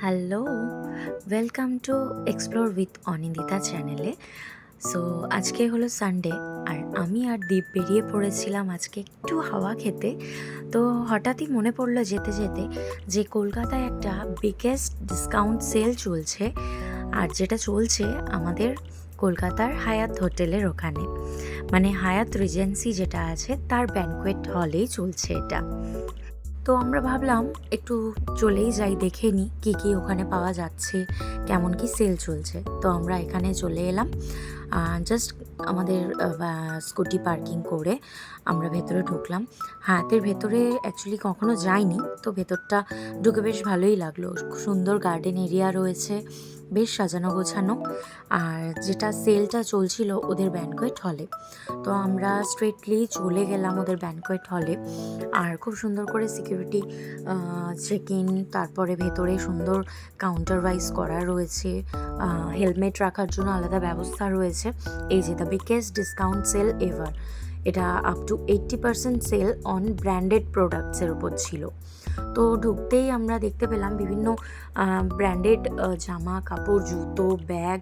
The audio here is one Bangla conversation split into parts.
Hello, welcome to explore with Anindita চ্যানেলে। সো আজকে হলো সানডে, আর আমি আর দীপ বেরিয়ে পড়েছিলাম আজকে একটু হাওয়া খেতে। তো হঠাৎই মনে পড়লো যেতে যেতে যে কলকাতায় একটা বিগেস্ট ডিসকাউন্ট সেল চলছে, আর যেটা চলছে আমাদের কলকাতার হায়াত হোটেলের ওখানে, মানে হায়াত রিজেন্সি যেটা আছে তার ব্যানকোয়েট হলেই চলছে এটা। তো আমরা ভাবলাম একটু চলেই যাই, দেখে নিই কী কী ওখানে পাওয়া যাচ্ছে, কেমন কি সেল চলছে। তো আমরা এখানে চলে এলাম, জাস্ট আমাদের স্কুটি পার্কিং করে আমরা ভেতরে ঢুকলাম। হাতের ভেতরে অ্যাকচুয়ালি কখনো যাইনি, তো ভেতরটা ঢুকে বেশ ভালোই লাগলো। সুন্দর গার্ডেন এরিয়া রয়েছে, বেশ সাজানো গোছানো। আর যেটা সেলটা চলছিল ওদের ব্যানকোয়েট হলে, তো আমরা স্ট্রেটলি চলে গেলাম ওদের ব্যানকোয়েট হলে। আর খুব সুন্দর করে সিকিউরিটি চেক ইন, তারপরে ভেতরে সুন্দর কাউন্টার ওয়াইজ করা রয়েছে, হেলমেট রাখার জন্য আলাদা ব্যবস্থা রয়েছে। এই যে the biggest discount sale ever, এটা up to 80% sale on branded প্রোডাক্টসের উপর ছিল। তো ঢুকতেই আমরা দেখতে পেলাম বিভিন্ন ব্র্যান্ডেড জামা কাপড়, জুতো, ব্যাগ,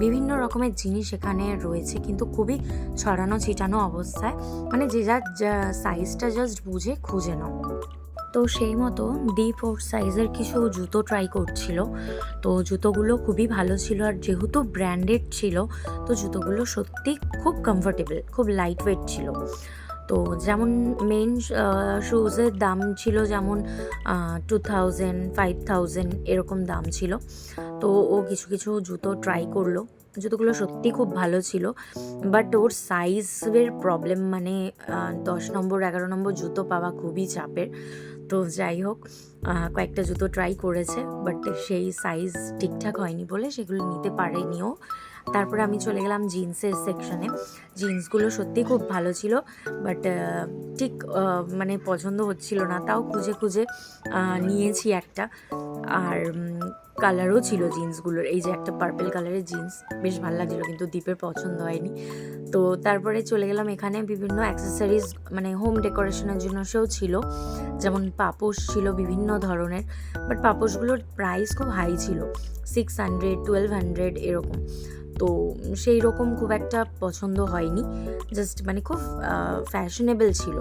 বিভিন্ন রকমের জিনিস এখানে রয়েছে, কিন্তু খুবই ছড়ানো ছিটানো অবস্থায়, মানে যে যা সাইজটা জাস্ট বুঝে খুঁজে নাও। তো সেই মতো D4 সাইজের কিছু জুতো ট্রাই করছিল। তো জুতোগুলো খুবই ভালো ছিল, আর যেহেতু ব্র্যান্ডেড ছিল তো জুতোগুলো সত্যি খুব কমফোর্টেবল, খুব লাইট ওয়েট ছিল। তো যেমন মেন শুজের দাম ছিল যেমন 2000, 5000 এরকম দাম ছিল। তো ও কিছু কিছু জুতো ট্রাই করলো, জুতোগুলো সত্যি খুব ভালো ছিল, বাট ওর সাইজের প্রবলেম, মানে 10 নম্বর 11 নম্বর জুতো পাওয়া খুবই চাপের। তো যাই হোক, কয়েকটা জুতো ট্রাই করেছে, বাট সেই সাইজ ঠিকঠাক হয়নি বলে সেগুলো নিতে পারেনিও। তারপরে আমি চলে গেলাম জিন্সের সেকশনে। জিন্সগুলো সত্যি খুব ভালো ছিল, বাট ঠিক মানে পছন্দ হচ্ছিল না, তাও খুঁজে খুঁজে নিয়েছি একটা। আর কালারও ছিল জিন্সগুলোর, এই যে একটা পার্পেল কালারের জিন্স, বেশ ভালো লাগছিলো, কিন্তু দীপের পছন্দ হয়নি। তো তারপরে চলে গেলাম এখানে বিভিন্ন অ্যাক্সেসরিজ, মানে হোম ডেকোরেশনের জন্য সেও ছিল, যেমন পাপোশ ছিল বিভিন্ন ধরনের, বাট পাপোশগুলোর প্রাইস খুব হাই ছিল, 600, 1200 এরকম। তো সেই রকম খুব একটা পছন্দ হয়নি, জাস্ট মানে খুব ফ্যাশনেবল ছিল।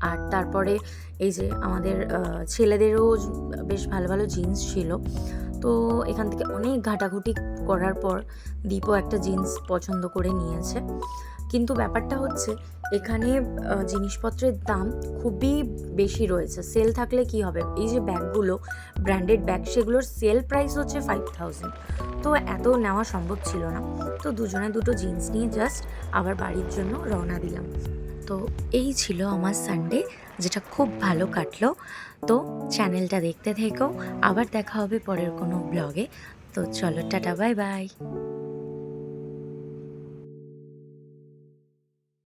আর তারপরে এই যে আমাদের ছেলেদেরও বেশ ভালো ভালো জিন্স ছিল। তো এখান থেকে অনেক ঘাটাঘুটি করার পর দীপও একটা জিন্স পছন্দ করে নিয়েছে। কিন্তু ব্যাপারটা হচ্ছে এখানে জিনিসপত্রের দাম খুবই বেশি রয়েছে। সেল থাকলে কি হবে, এই যে ব্যাগগুলো ব্র্যান্ডেড ব্যাগ, সেগুলোর সেল প্রাইস হচ্ছে 5000। তো এত নেওয়া সম্ভব ছিল না। তো দুজনে দুটো জিন্স নিয়ে জাস্ট আবার বাড়ির জন্য রওনা দিলাম। তো এই ছিল আমার সানডে, যেটা খুব ভালো কাটলো। তো চ্যানেলটা দেখতে থেকো, আবার দেখা হবে পরের কোনো ব্লগে। তো চলো, টাটা, বাই বাই।